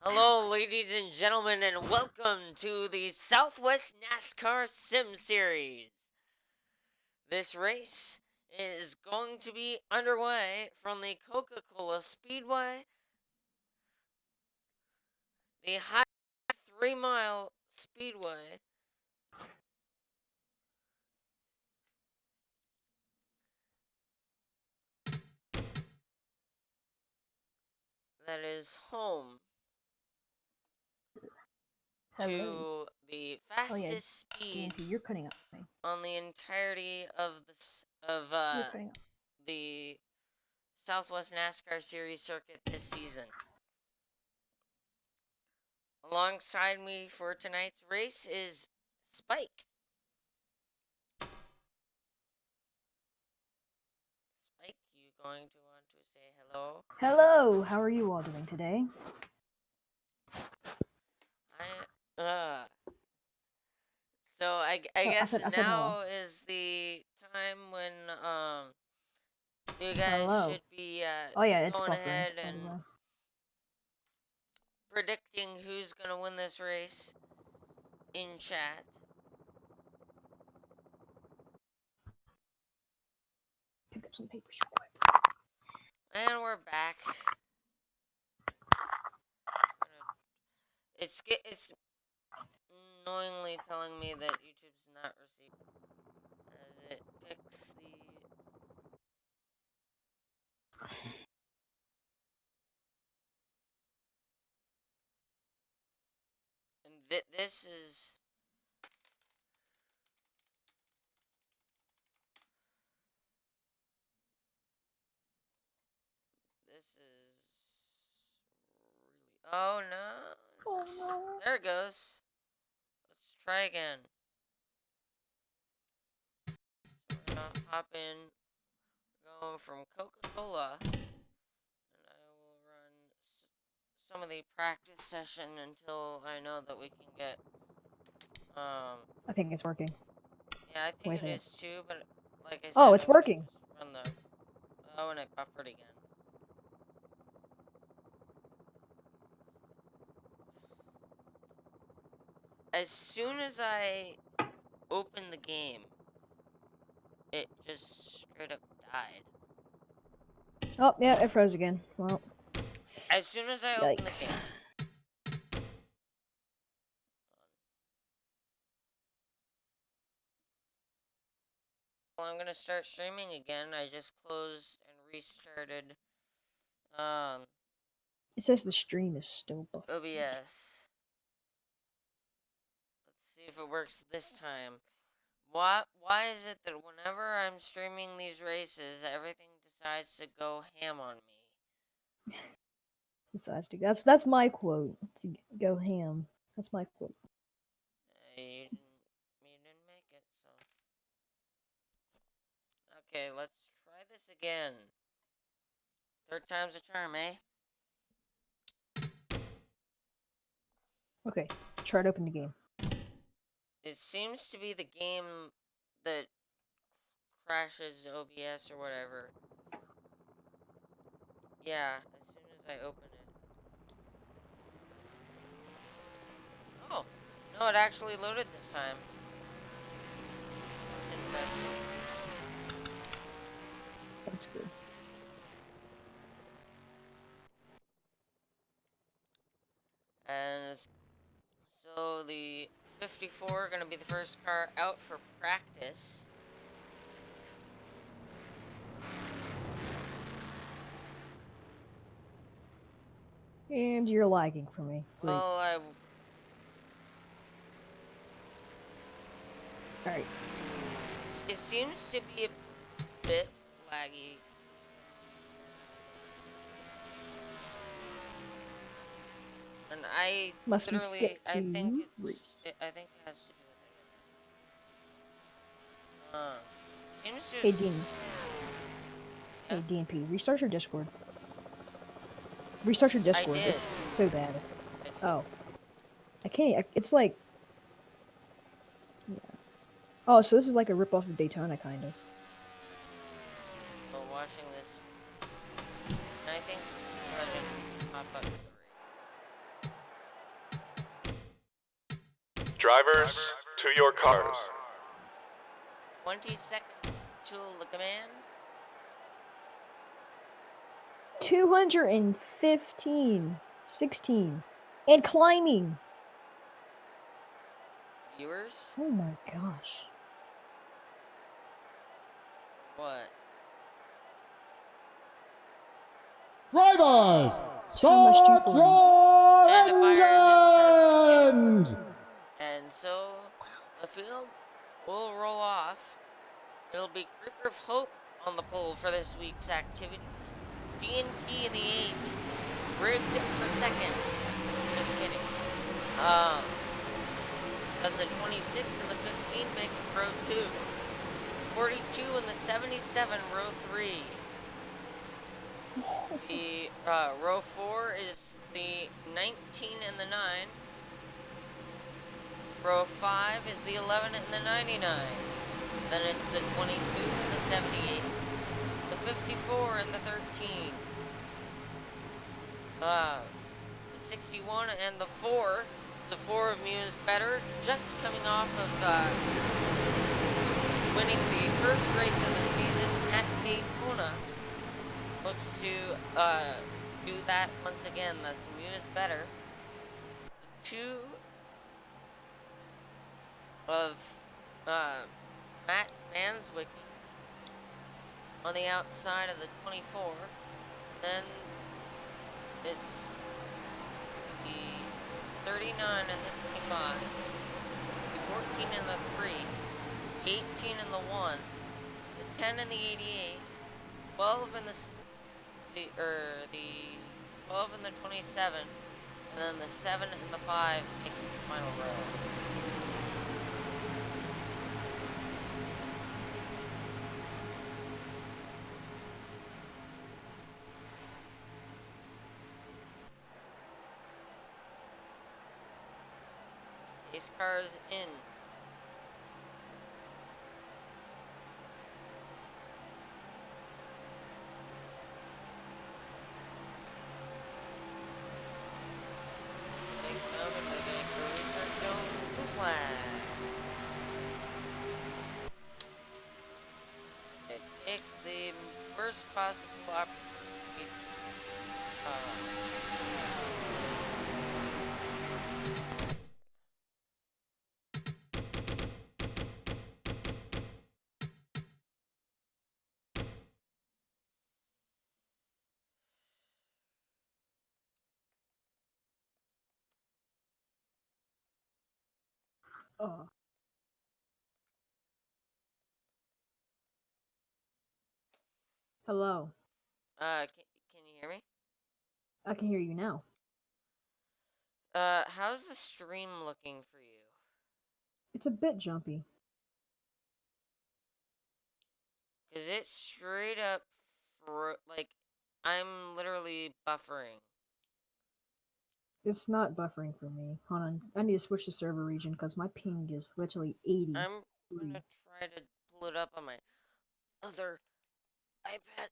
Hello, ladies and gentlemen, and welcome to the Southwest NASCAR Sim Series. This race is going to be underway from the Coca-Cola Speedway, the high 3-mile speedway that is home Hello. to the Oh yeah, fastest speed DNP, you're cutting up. on the entirety of You're cutting up. the Southwest NASCAR Series circuit this season. Alongside me for tonight's race is Spike. Spike, you going to want to say hello? Hello. How are you all doing today? I so I Oh, I guess said hello. now is the time when you guys Hello. should be Oh yeah, it's going buffering. ahead By and the way. predicting who's gonna win this race in chat. Pick up some papers real quick. And we're back. It's annoyingly telling me that YouTube's not receiving as it picks the and this is really. Oh no. Oh no. There it goes. Let's try again. So we're gonna hop in, going from Coca-Cola, and I will run some of the practice session until I know that we can get. I think it's working. Yeah, I think Wait a it minute. is too, but like I said, Oh, I'm it's gonna working. just run the. Oh, and it buffered again. As soon as I open the game, it just straight up died. Oh yeah, it froze again. Well, As soon as I open the yikes. game. Well, I'm gonna start streaming again. I just closed and restarted It says the stream is still buffering. OBS. Let's see if it works this time. Why is it that whenever I'm streaming these races, everything decides to go ham on me? Besides, that's my quote. To go ham. That's my quote. You didn't make it, so. Okay, let's try this again. Third time's a charm, eh? Okay, try to open the game. It seems to be the game that crashes OBS or whatever. Yeah, as soon as I open it. Oh, no, it actually loaded this time. That's impressive. That's good. And so the 54 gonna be the first car out for practice. And you're lagging for me. Great. Well, Alright. it seems to be a bit laggy. And I Must be literally, skipped to race. I think it has to do with it. Seems to. Hey, Dean. Yeah. Hey, DNP, restart your Discord. Restart your Discord. I did. It's so bad. I did. Oh. I can't. It's like. Yeah. Oh, so this is like a ripoff of Daytona, kind of. While watching this, and I think go ahead and hop up to the race. Drivers, to your cars. 20 seconds till the command. 215, 16, and climbing. Viewers? Oh my gosh. What? Drivers, How much start 240? your And the fire engines has engines! And so the field will roll off. It'll be Creeper of Hope on the pole for this week's activities. DNP in the 8. Rigged for second. Just kidding. Then the 26 and the 15 make row 2. 42 and the 77 row 3. The row 4 is the 19 and the 9. Row 5 is the 11 and the 99. Then it's the 22 and the 78. The 54 and the 13. The 61 and the 4. The 4 of Muse Better, just coming off of winning the first race of the season at Daytona. Looks to do that once again. That's Muse Better. The 2 of Matt Manswicki on the outside of the 24. Then it's the 39 and the 25, the 14 and the 3, 18 and the 1, the 10 and the 88, 12 and the 12 and the 27, and then the 7 and the 5 making the final row. Race cars in. They come and they're gonna go restart zone flag. It takes the worst possible opportunity. Oh. Hello. Can you hear me? I can hear you now. How's the stream looking for you? It's a bit jumpy. Cause it's straight up like I'm literally buffering. It's not buffering for me. Hold on. I need to switch to server region because my ping is literally 80. I'm gonna try to pull it up on my other iPad.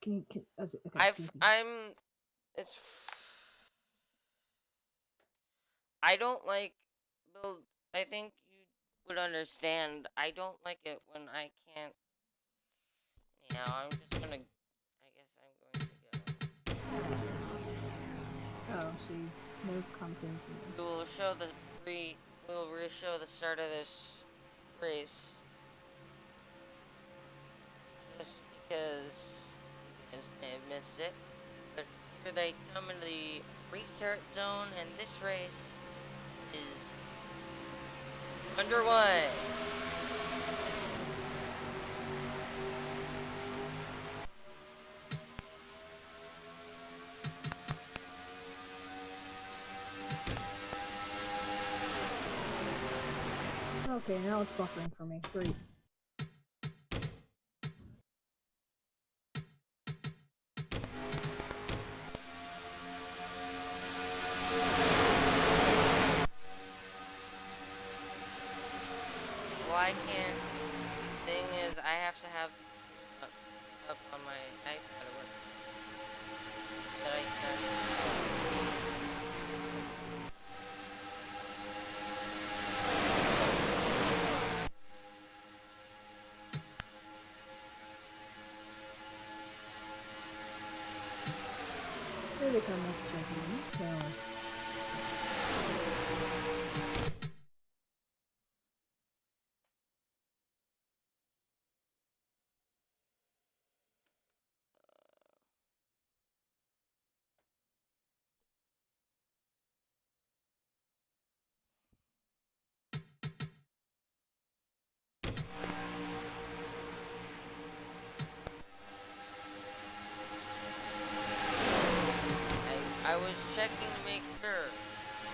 Okay, it's I don't like Bill. I think you would understand. I don't like it when I can't. Anyhow, I'm just gonna. I guess I'm going to go. Oh, see, no content. We will show the we'll re-show the start of this race. Just because you guys may have missed it. But here they come into the restart zone, and this race is underway. Okay, now it's buffering for me. Great. Well, I can't. Thing is, I have to have up on my iPad or that I can. Here they come with checkered. So. I was checking to make sure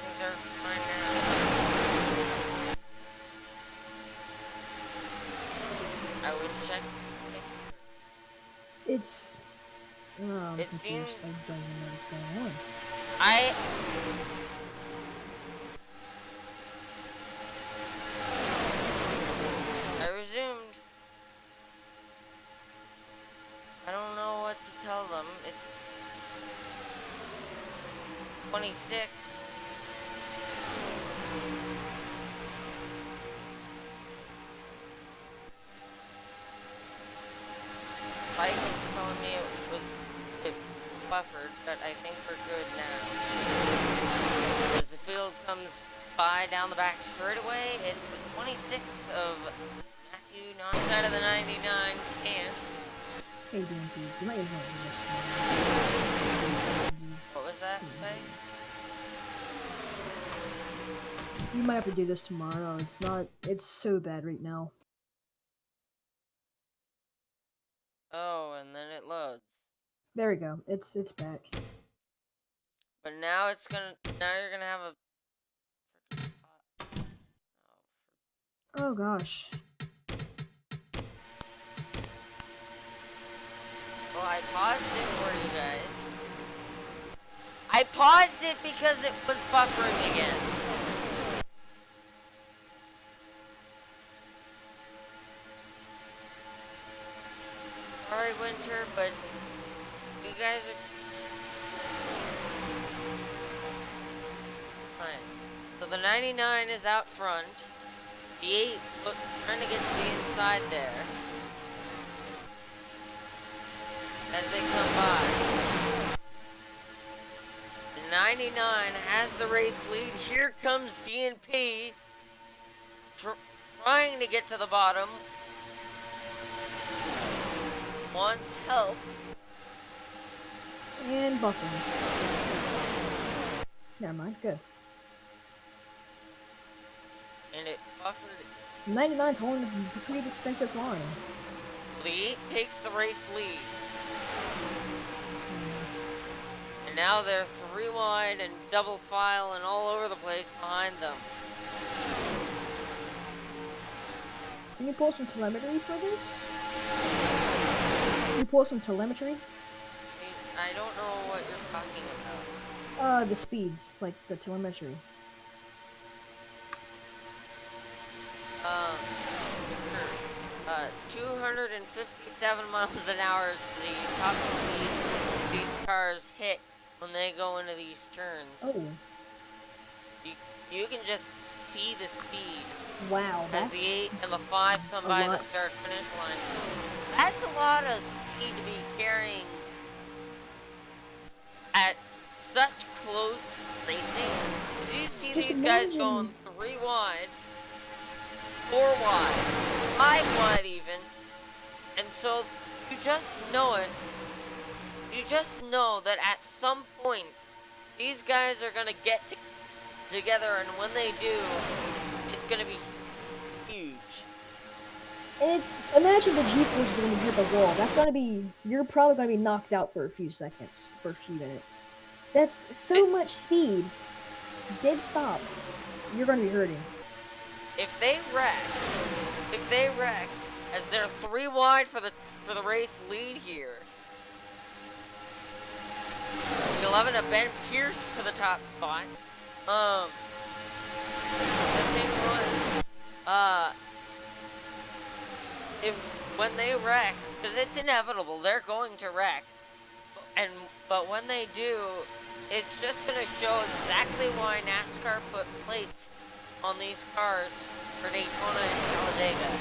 things are fine now. I was checking to make sure. It's. Oh, I'm It confused. seemed I don't even know what's going on. I resumed. I don't know what to tell them. It's 26. Mike was telling me it buffered, but I think we're good now. As the field comes by down the back straightaway, it's the 26 of Matthew, non-side of the 99, and Hey, DMP, you might even want to do this tomorrow. what was that, Spike? You might have to do this tomorrow. It's not. It's so bad right now. Oh, and then it loads. There we go. It's back. But now it's gonna. Now you're gonna have a. Frickin' pot. Oh gosh. Well, I paused it for you guys. I paused it because it was buffering again. Sorry, Winter, but you guys are fine. So the 99 is out front. The 8 trying to get to the inside there. As they come by. The 99 has the race lead. Here comes DNP. Trying to get to the bottom. Wants help. And buffering. Never mind. Good. And it buffered. 99's holding a pretty defensive line. The 8 takes the race lead. And now they're 3 wide and double file and all over the place behind them. Can you pull some telemetry for this? Can you pull some telemetry? I don't know what you're talking about. The speeds, like the telemetry. 257 miles an hour is the top speed these cars hit when they go into these turns. Oh. You can just see the speed. Wow, As that's the 8 and the 5 come by the start-finish line. That's a lot of speed to be carrying at such close racing. As you see Just these guys imagine. going 3 wide, 4 wide, 5 wide even. And so you just know it. You just know that at some point these guys are going to get together, and when they do, it's going to be huge. And it's, imagine the G-forces when you hit the wall. That's gonna be, you're probably gonna be knocked out for a few seconds, for a few minutes. That's so much speed. Dead stop. You're gonna be hurting. If they wreck, as they're 3 wide for the race lead here. The 11 of Ben Pierce to the top spot. The thing was, when they wreck, because it's inevitable, they're going to wreck. But when they do, it's just gonna show exactly why NASCAR put plates on these cars for Daytona and Talladega.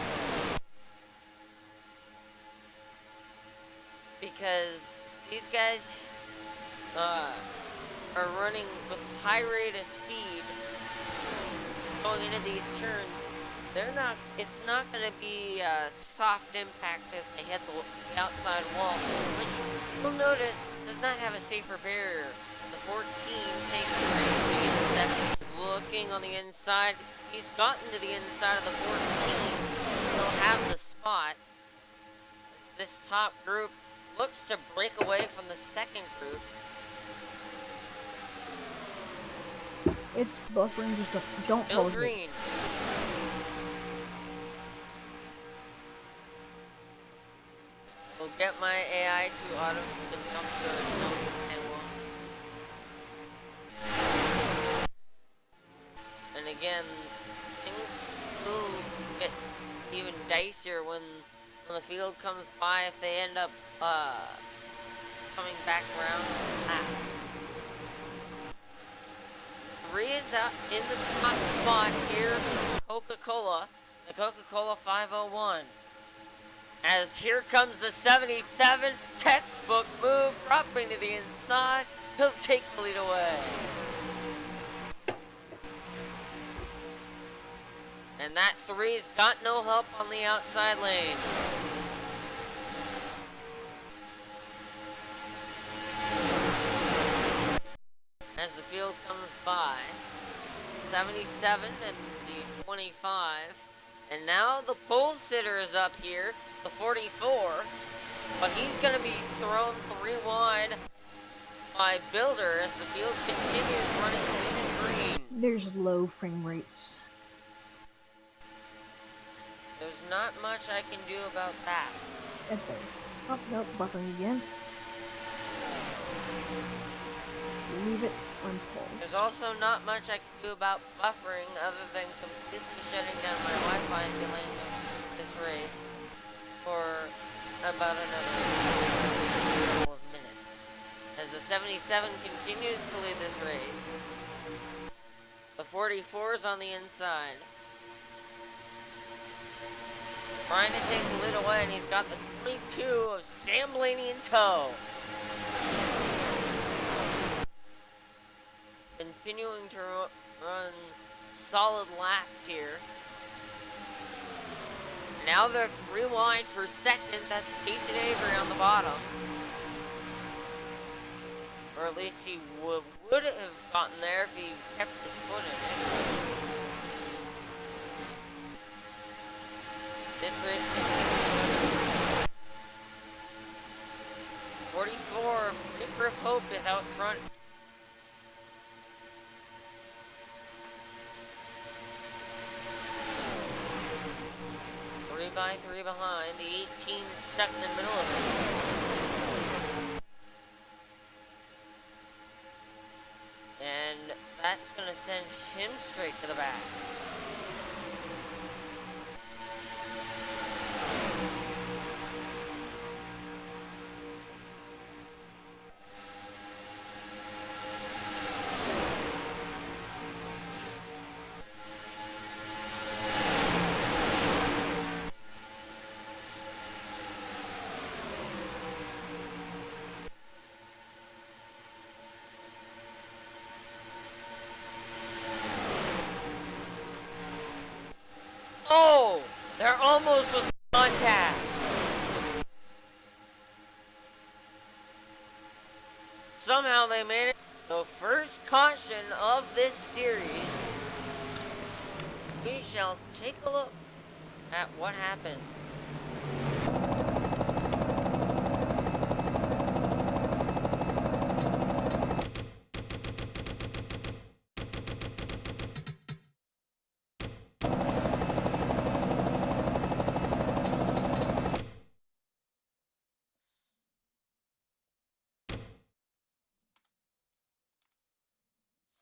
Because these guys, are running with high rate of speed going into these turns, it's not going to be a soft impact if they hit the outside wall, which you'll notice does not have a safer barrier. The 14 takes the race lead. The 7's looking on the inside. He's gotten to the inside of the 14. He'll have the spot. This top group looks to break away from the second group. It's buffering, just don't Still pause green. it. We'll get my AI to auto the jump and again, things will get even dicier when the field comes by if they end up coming back around. Three is out in the top spot here from Coca-Cola, the Coca-Cola 501. As here comes the 77, textbook move, dropping to the inside. He'll take the lead away. And that 3's got no help on the outside lane. As the field comes by, 77 and the 25. And now the pole sitter is up here, the 44. But he's going to be thrown 3 wide by Builder as the field continues running clean and green. There's low frame rates. There's not much I can do about that. That's better. Oh, no, buffering again. Leave it on pole. There's also not much I can do about buffering other than completely shutting down my Wi-Fi and delaying this race for about another couple of minutes. As the 77 continues to lead this race, the 44 is on the inside. Trying to take the lead away, and he's got the 22 of Sam Blaney in tow. Continuing to run solid laps here. Now they're 3 wide for second. That's Casey Avery on the bottom. Or at least he would have gotten there if he kept his foot in it. This race continues. 44 of Picker of Hope is out front. By 3 behind, the 18 stuck in the middle of it. And that's gonna send him straight to the back. Oh! There almost was contact! Somehow they made it. The first caution of this series. We shall take a look at what happened.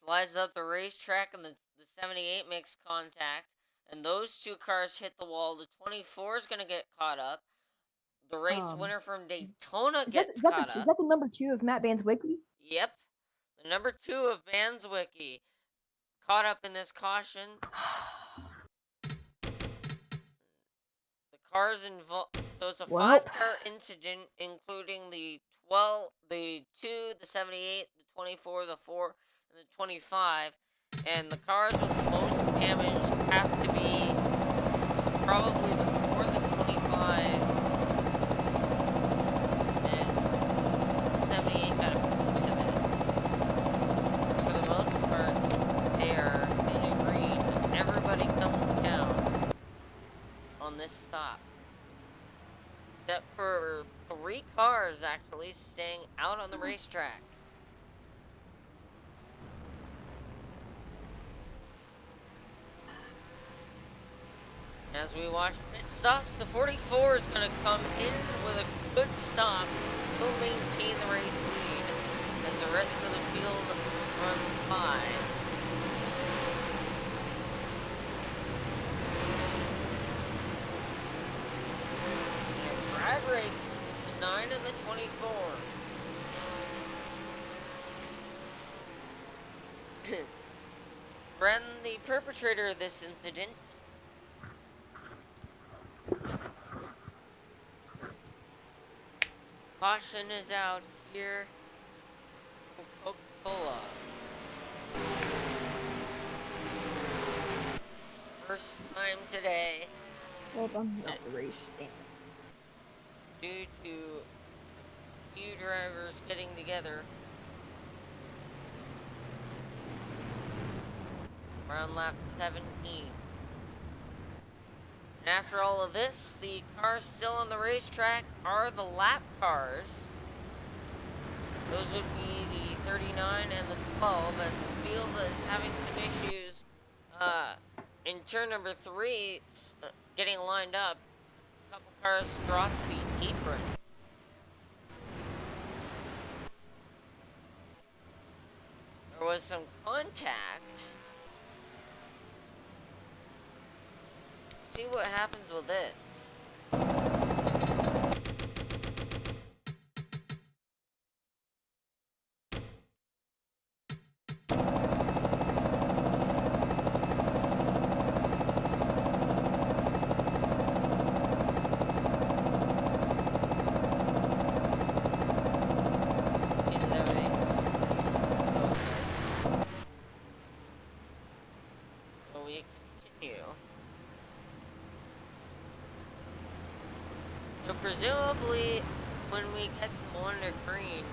Slides up the racetrack and the 78 makes contact. And those 2 cars hit the wall. The 24 is going to get caught up. The race winner from Daytona gets caught up. Is that the number 2 of Matt Vanswickley? Yep. The number 2 of Vanswickley caught up in this caution. The cars involved. So it's a Well, 5-car incident, including the 12, the 2, the 78, the 24, the 4, and the 25. And the cars with the most damage have to be probably the 4, the 25, and the 78 got a bit of it. For the most part, they are in the green. Everybody comes down on this stop. Except for 3 cars actually staying out on the racetrack. As we watch pit stops, the 44 is going to come in with a good stop. He'll maintain the race lead as the rest of the field runs by. And a drag race, the 9 and the 24. Bren, the perpetrator of this incident, caution is out here for Coca-Cola. First time today, well, I'm not the race stand. due to a few drivers getting together. Around lap 17. And after all of this, the cars still on the racetrack are the lap cars. Those would be the 39 and the 12, as the field is having some issues in turn number 3, getting lined up. A couple cars dropped the apron. There was some contact. See what happens with this. Seems everything's okay. So we continue. So presumably, when we get the one to green,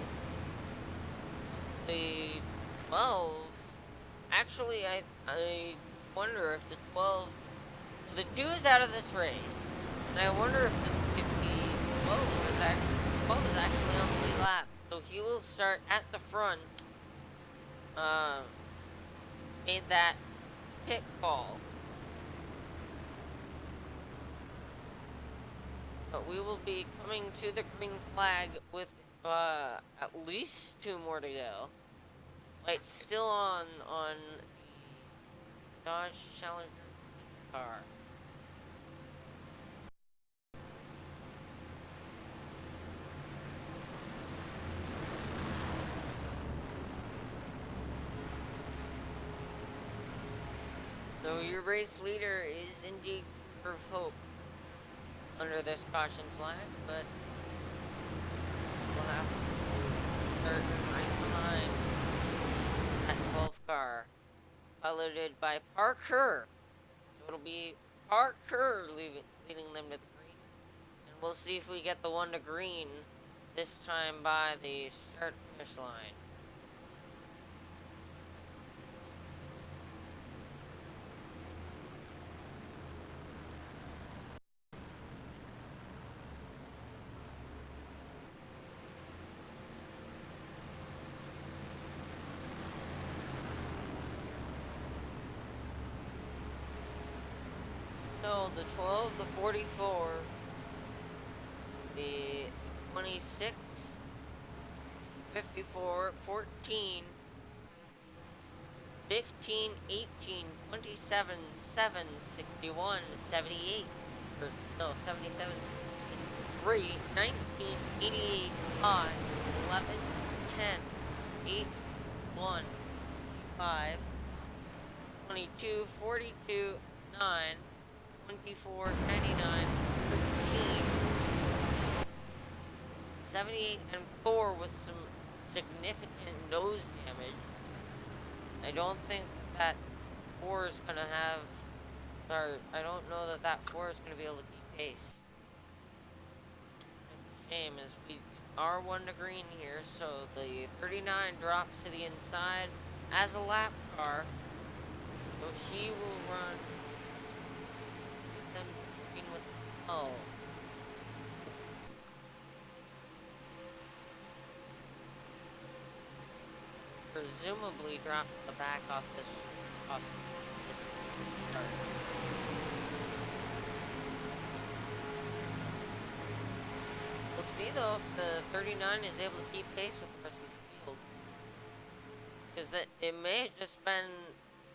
the 12, actually I wonder if the 12, so the 2 is out of this race, and I wonder if the 12 is actually on the lead lap, so he will start at the front, made that pit call. But we will be coming to the green flag with at least 2 more to go. Lights still on the Dodge Challenger police car. So your race leader is indeed Cooper of Hope under this caution flag, but we'll have to start right behind that 12 car, piloted by Parker. So it'll be Parker leading them to the green, and we'll see if we get the one to green this time by the start finish line. So the 12, the 44, the 26, 54, 14, 15, 18, 27, 7, 61, 78, or no, 77, 3, 19, 88, 5, 11, 10, 8, 1, 5, 22, 42, 9, 24, 99, 78 and 4 with some significant nose damage. I don't think that 4 is going to have, or I don't know that that 4 is going to be able to keep pace. It's a shame as we are 1 to green here, so the 39 drops to the inside as a lap car. So he will run them to green with 12. Presumably drop the back off this start. We'll see though if the 39 is able to keep pace with the rest of the field. Because that it may have just been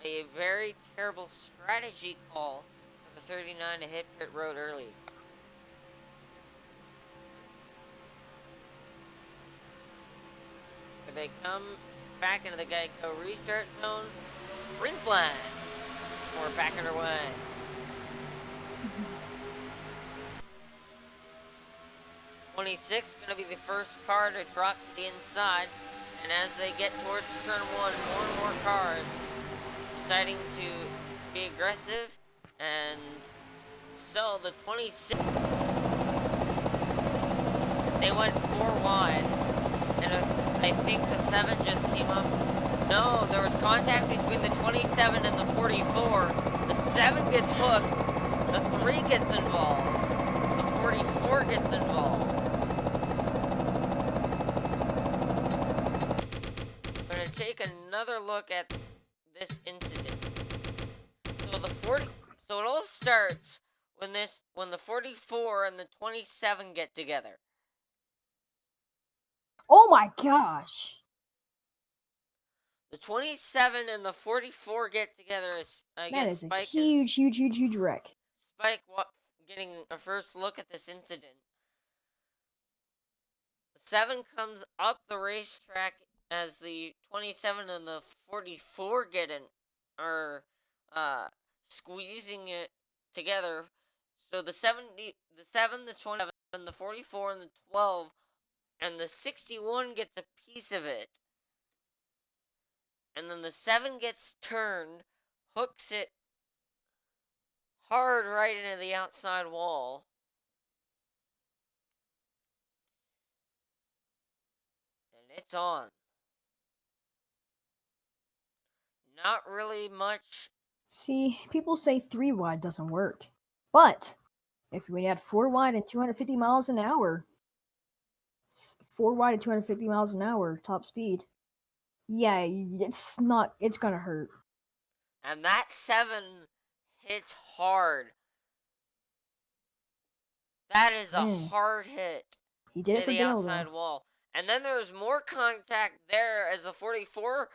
a very terrible strategy call for the 39 to hit pit road early. Here they come back into the Geico restart zone. Green flag. We're back underway. '26 going to be the first car to drop to the inside, and as they get towards turn 1, more and more cars deciding to be aggressive, and so the 26, they went 4 wide, and I think the 7 just came up. No, there was contact between the 27 and the 44. The 7 gets hooked, the 3 gets involved, the 44 gets involved. We're going to take another look at this incident. So it all starts when the 44 and the 27 get together. Oh my gosh! The 27 and the 44 get together. I guess That is Spike a huge wreck. Spike getting a first look at this incident. The 7 comes up the racetrack as the 27 and the 44 get in, are squeezing it together. So the 7, the 27, the 44, and the 12, and the 61 gets a piece of it. And then the 7 gets turned, hooks it hard right into the outside wall. And it's on. Not really much. See, people say 3 wide doesn't work. But if we had 4 wide and 250 miles an hour, 4 wide and 250 miles an hour top speed, yeah, it's gonna hurt. And that 7 hits hard. That is a hard hit He did it to for the Dale, outside though. wall. And then there's more contact there as the 44,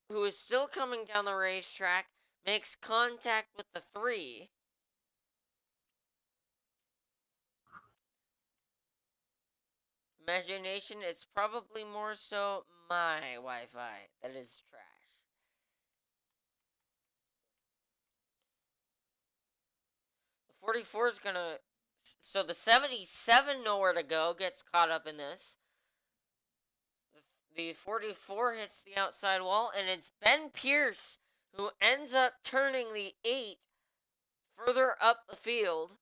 who is still coming down the racetrack, makes contact with the 3. Imagination, it's probably more so my Wi-Fi that is trash. The 44 is gonna... So the 77 nowhere to go, gets caught up in this. The 44 hits the outside wall, and it's Ben Pierce who ends up turning the 8 further up the field.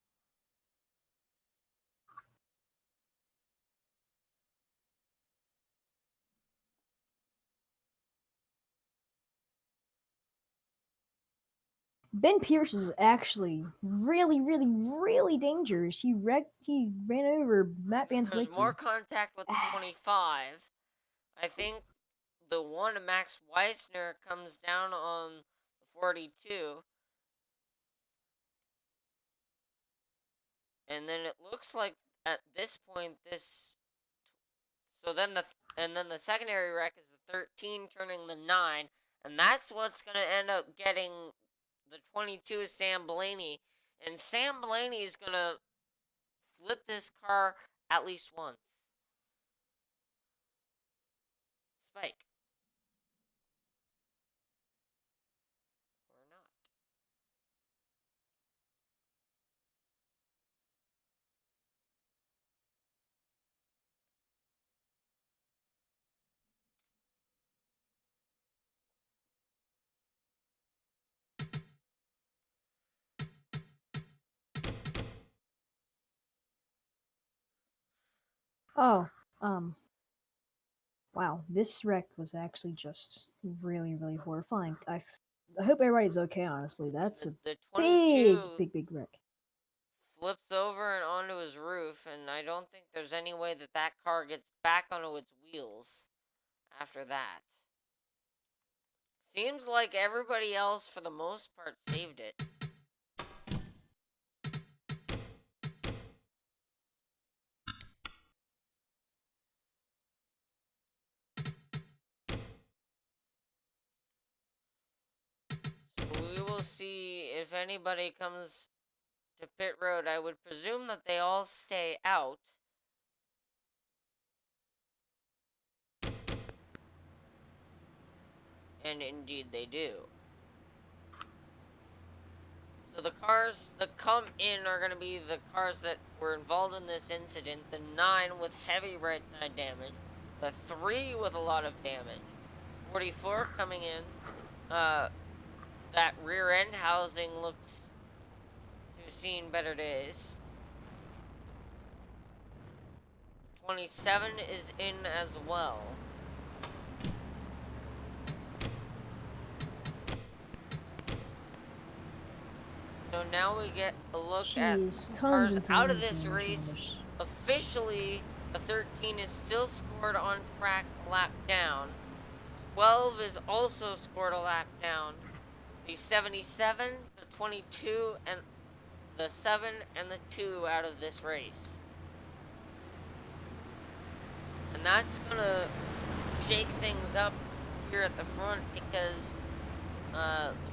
Ben Pierce is actually really dangerous. He ran over Matt Van There's Zwicky. more contact with the 25. I think the one Max Weissner comes down on the 42. And then it looks like at this point so then the secondary wreck is the 13 turning the 9, and that's what's going to end up getting the 22 Sam Blaney, and Sam Blaney is going to flip this car at least once. Spike. Or not. Oh, um, wow, this wreck was actually just really, really horrifying. I hope everybody's okay, honestly. That's a The big, 22 big, big wreck. flips over and onto his roof, and I don't think there's any way that that car gets back onto its wheels after that. Seems like everybody else, for the most part, saved it. So we will see if anybody comes to pit road. I would presume that they all stay out. And indeed they do. So the cars that come in are going to be the cars that were involved in this incident. The 9 with heavy right side damage. The 3 with a lot of damage. 44 coming in. That rear end housing looks to have seen better days. 27 is in as well. So now we get a look at Jeez, tons cars and out tons of of this damage on race. this. Officially, the 13 is still scored on track a lap down. 12 is also scored a lap down. The 77, the 22, and the 7 and the 2 out of this race. And that's gonna shake things up here at the front because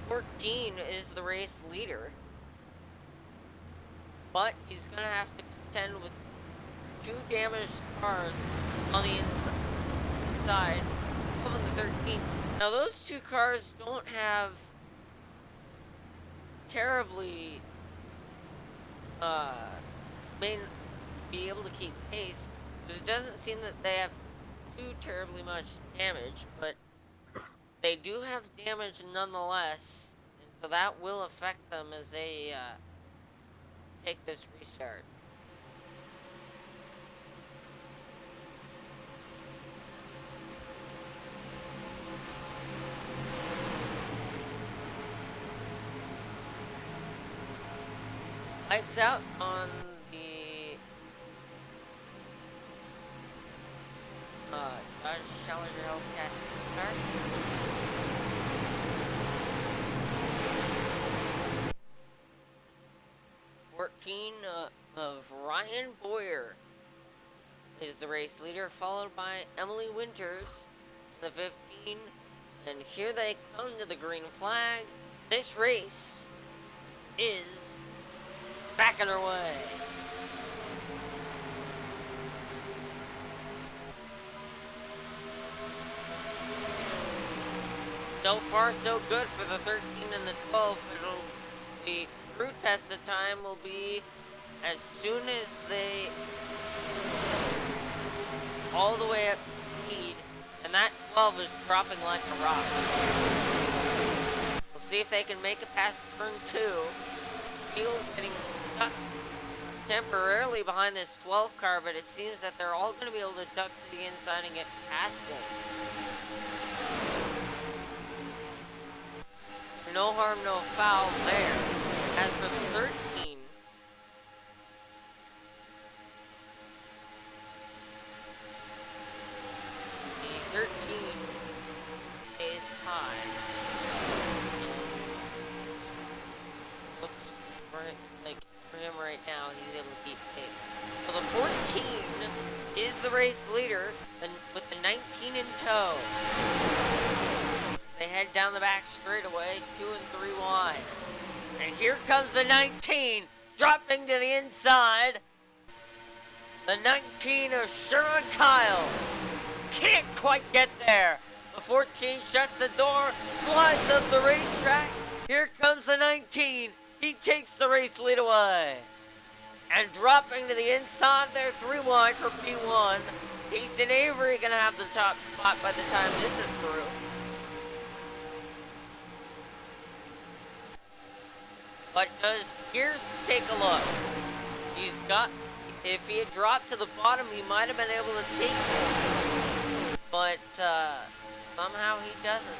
14 is the race leader. But he's gonna have to contend with 2 damaged cars on the inside, 12 and the 13. Now those 2 cars don't have terribly may be able to keep pace, because it doesn't seem that they have too terribly much damage, but they do have damage nonetheless, and so that will affect them as they take this restart. Lights out on the Dodge Challenger Hellcat car. Of Ryan Boyer is the race leader, followed by Emily Winters in the 15. And here they come to the green flag. This race is back underway. So far, so good for the 13 and the 12, but the true test of time will be as soon as they all the way up to speed, and that 12 is dropping like a rock. We'll see if they can make it past turn 2. Field getting stuck temporarily behind this 12 car, but it seems that they're all going to be able to duck to the inside and get past it. No harm, no foul there. As for the 13, the 13 stays high. Looks like for him right now, he's able to keep pace. So the 14 is the race leader, and with the 19 in tow. They head down the back straightaway, 2 and 3 wide. And here comes the 19, dropping to the inside. The 19 of Sharon Kyle. Can't quite get there. The 14 shuts the door, slides up the racetrack. Here comes the 19. He takes the race lead away. And dropping to the inside there, 3 wide for P1. He's and Avery gonna have the top spot by the time this is through. But does Pierce take a look? He's got If he had dropped to the bottom, he might have been able to take it. But somehow he doesn't.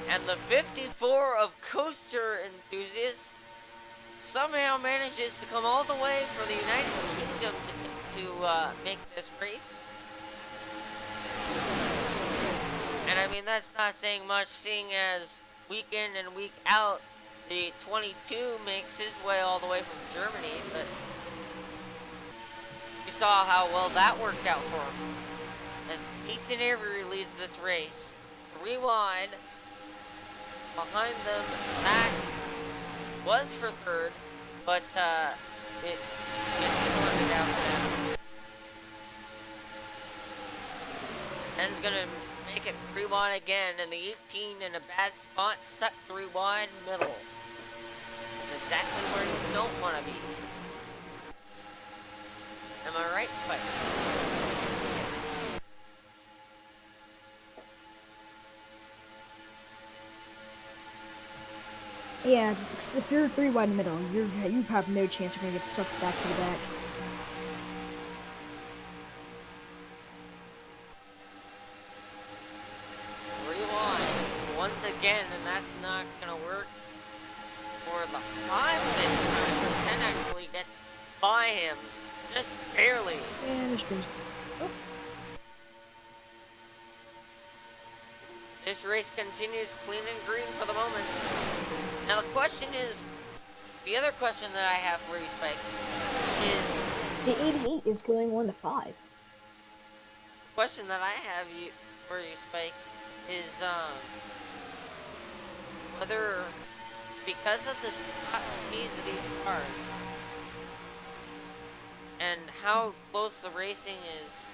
And the 54 of Coaster Enthusiasts somehow manages to come all the way from the United Kingdom to make this race. And I mean, that's not saying much, seeing as week in and week out, the 22 makes his way all the way from Germany, but we saw how well that worked out for him. As Mason Avery leads this race, 3 wide. Behind them, that was for third, but it gets sorted out now. Ben's gonna make it 3 wide again, and the 18 in a bad spot, stuck 3 wide middle. That's exactly where you don't want to be. Am I right, Spike? Yeah, if you're 3 wide in the middle, you have no chance you're gonna get sucked back to the back. Once again, and that's not gonna work for the 5 this time. The 10 actually gets by him, just barely. And this goes. Oh. This race continues clean and green for the moment. Now the question is, the other question that I have for you, Spike, is... The 88 is going 1 to 5. The question that I have for you, Spike, is, whether, because of the top speeds of these cars, and how close the racing is,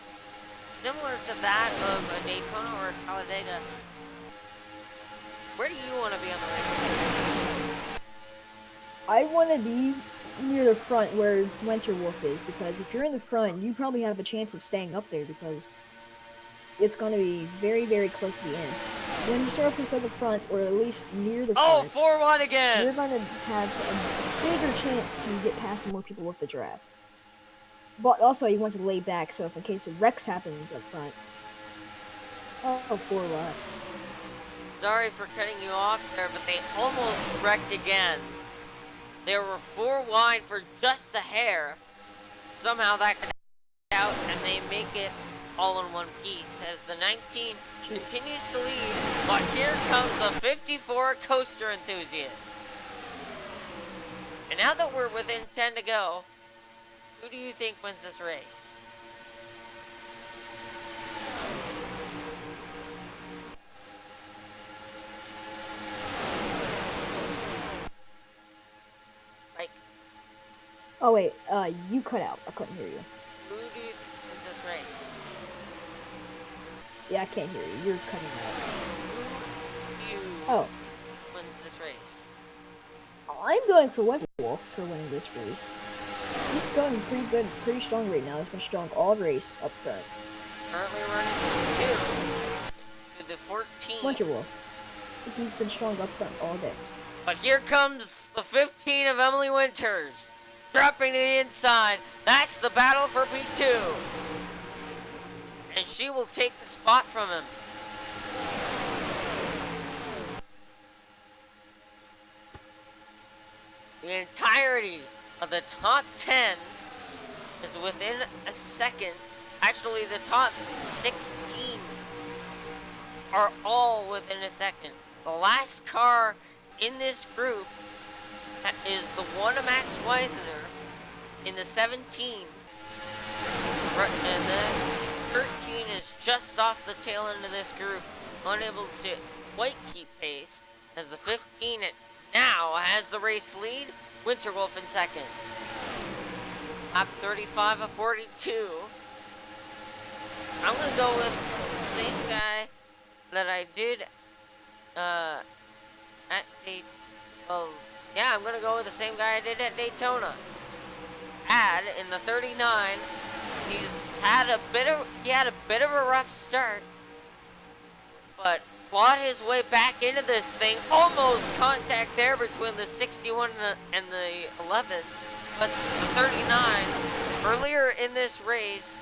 similar to that of a Daytona or a Talladega, where do you want to be on the race? I want to be near the front where Winterwolf is, because if you're in the front, you probably have a chance of staying up there, because it's going to be very, very close to the end. When you start up inside the front, or at least near the front, 4-1 again! You're going to have a bigger chance to get past more people with the draft. But also, you want to lay back, so if in case of wrecks happens up front. Oh, 4-1. Sorry for cutting you off there, but they almost wrecked again. They were 4 wide for just a hair. Somehow that got out, and they make it all in one piece as the 19 continues to lead, but here comes the 54 Coaster Enthusiasts. And now that we're within 10 to go, who do you think wins this race? Spike. Oh wait, you cut out. I couldn't hear you. Who do you think wins this race? Yeah, I can't hear you. You're cutting out. Who wins this race? I'm going for Winterwolf for winning this race. He's going pretty good, pretty strong right now. He's been strong all race up front. Currently running from 2 to the 14. Winterwolf. He's been strong up front all day. But here comes the 15 of Emily Winters. Dropping to the inside. That's the battle for P2. And she will take the spot from him. The entirety of the top 10 is within a second. Actually, the top 16 are all within a second. The last car in this group is the one of Max Weisner in the 17. And then 13 is just off the tail end of this group, unable to quite keep pace, as the 15 now has the race lead, Winterwolf in second. Lap 35 of 42. I'm going to go with the same guy that I did at I'm going to go with the same guy I did at Daytona. In the 39, he had a bit of a rough start, but clawed his way back into this thing. Almost contact there between the 61 and the 11. But the 39, earlier in this race,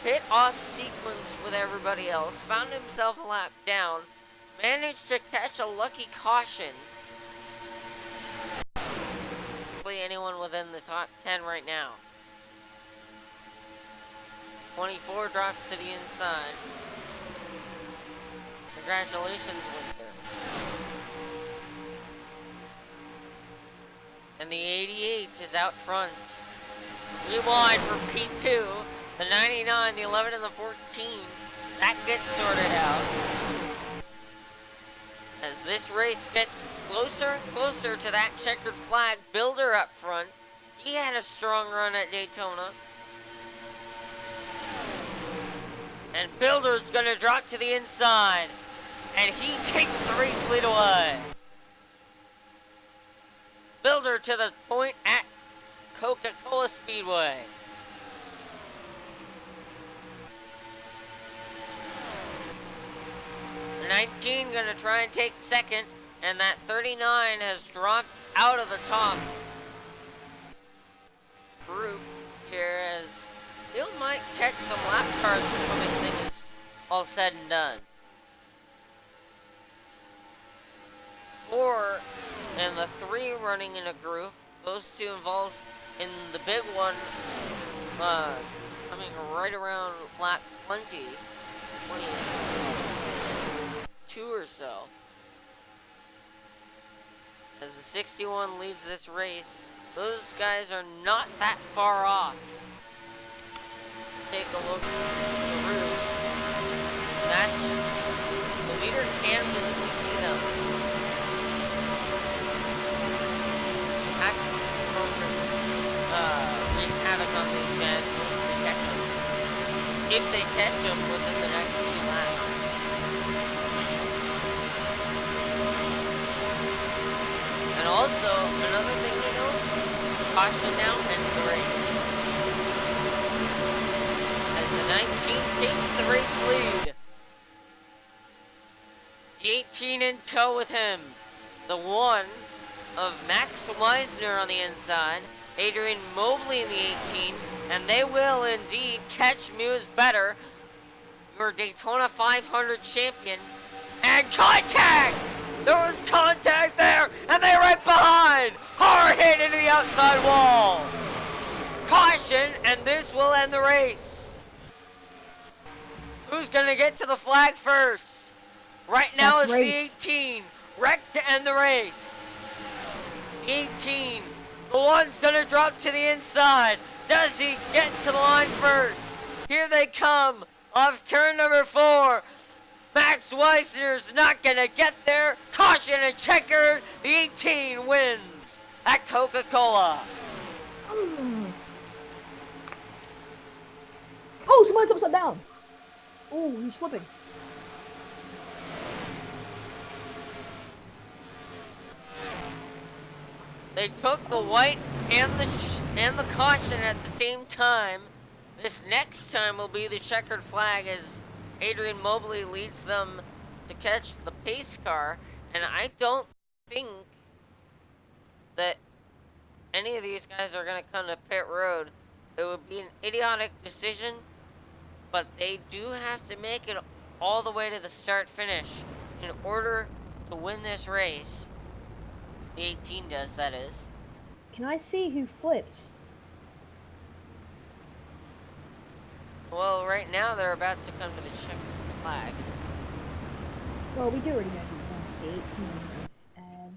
hit off sequence with everybody else, found himself a lap down, managed to catch a lucky caution. Anyone within the top 10 right now. 24 drops to the inside. Congratulations, Winter. And the 88 is out front. Rewind for P2. The 99, the 11, and the 14. That gets sorted out. As this race gets closer and closer to that checkered flag, Builder up front. He had a strong run at Daytona. And Builder's gonna drop to the inside. And he takes the race lead away. Builder to the point at Coca-Cola Speedway. The 19 gonna try and take second, and that 39 has dropped out of the top group here as Field might catch some lap cars before this thing is all said and done. 4 and the 3 running in a group. Those two involved in the big one, coming right around lap 22 or so. As the 61 leads this race, those guys are not that far off. Take a look through. That's the leader can visibly see them. That's wreak havoc on these guys if they catch them within the next 2 laps. And also, another thing to note, caution now ends the race. As the 19 takes the race lead. The 18 in tow with him. The 1 of Max Weisner on the inside. Adrian Mobley in the 18. And they will indeed catch Muse Better, your Daytona 500 champion. And contact! There was contact there, and they're right behind! Hard hit into the outside wall! Caution, and this will end the race. Who's gonna get to the flag first? Right now it's the 18. Wrecked to end the race. 18. The 1's gonna drop to the inside. Does he get to the line first? Here they come off turn number 4. Max Weisner's not gonna get there. Caution and checkered. The 18 wins at Coca-Cola. Oh, somebody's upside down. Oh, he's flipping. They took the white and the caution at the same time. This next time will be the checkered flag as Adrian Mobley leads them to catch the pace car, and I don't think that any of these guys are going to come to pit road. It would be an idiotic decision, but they do have to make it all the way to the start finish in order to win this race. The 18 does, that is. Can I see who flipped? Well, right now they're about to come to the checkered flag. Well, we do already know who wins the 18 and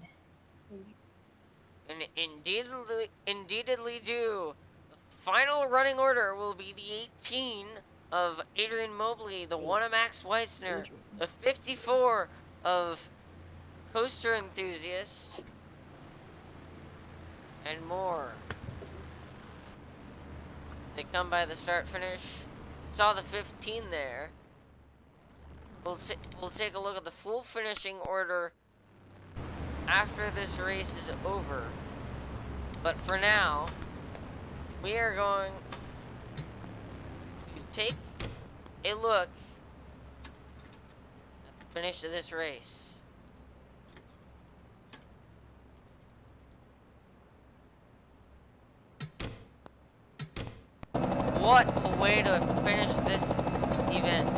And indeedly do. The final running order will be the 18 of Adrian Mobley, the 1 of Max Weisner, the 54 of Coaster Enthusiast, and more. As they come by the start finish. Saw the 15 there. We'll take a look at the full finishing order after this race is over. But for now, we are going to take a look at the finish of this race. what a way to finish this event.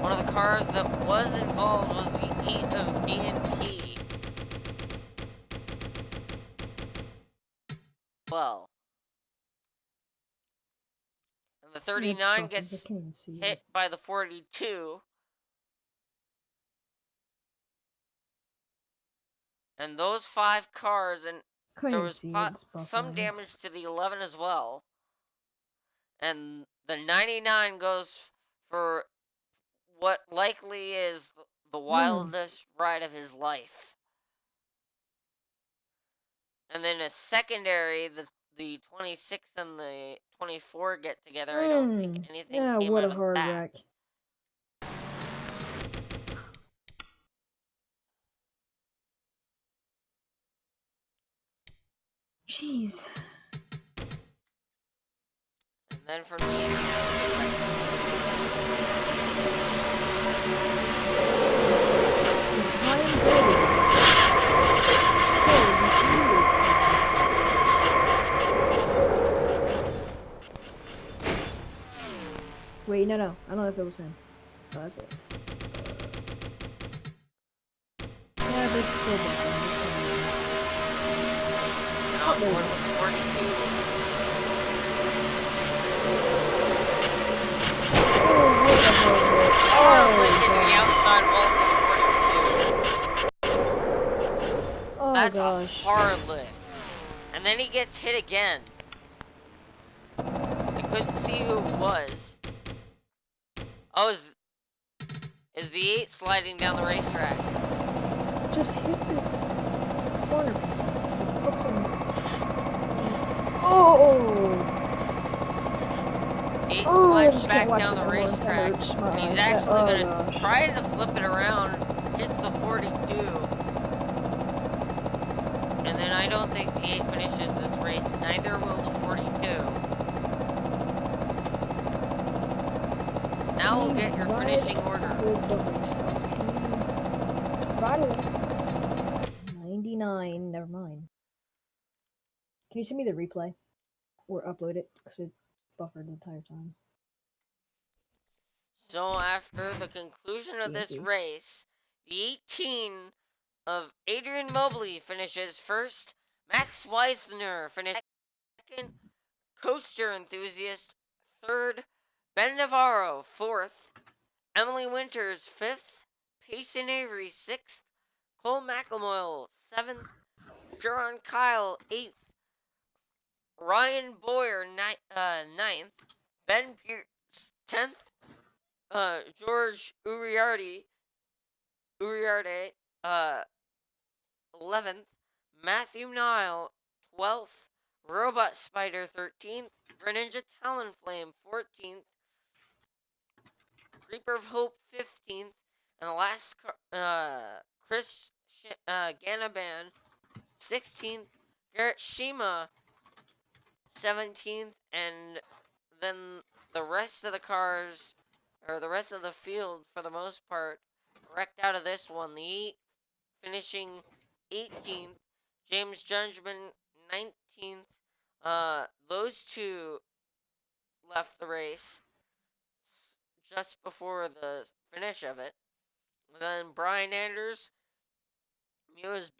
One of the cars that was involved was the 8 of DNP. Well. And the 39 gets hit by the 42. And those 5 cars, and there was some damage to the 11 as well. And the 99 goes for what likely is the wildest ride of his life. And then a secondary, the 26 and the 24 get together. I don't think anything came out of that. Wreck. Jeez. And then from the Wait, no. I don't know if it was him. Oh, that's it. Yeah, but it's still different. one was 42. Into the outside wall for 42. Oh, That's gosh. a hard lift. And then he gets hit again. I couldn't see who it was. Oh, is the 8 sliding down the racetrack? Just hit this corner. Hook some. Oh! 8 slides back can't watch down the that anymore. racetrack. That hurts my And he's eyes. actually Oh, gonna gosh. try to flip it around. Hits the 42. And then I don't think the 8 finishes this race. Neither will the 42. Now we'll get your finishing order. 99, never mind. Can you send me the replay? Or upload it, because it buffered the entire time. So after the conclusion of this race, the 18 of Adrian Mobley finishes first, Max Weisner finished second, Coaster Enthusiast third, Ben Navarro fourth, Emily Winters fifth, Payson Avery sixth, Cole McElmoyle seventh, Sharon Kyle eighth, Ryan Boyer ninth, Ben Pierce 10th, George Uriarte 11th, Matthew Nile 12th, Robot Spider 13th, Greninja Talonflame 14th, Reaper of Hope 15th, and the last Chris Ganaban 16th, Garrett Shima 17th, and then the rest of the cars, or the rest of the field for the most part, wrecked out of this one. The 8 finishing 18th, James Judgman 19th. Those two left the race just before the finish of it. And then Brian Anders, he was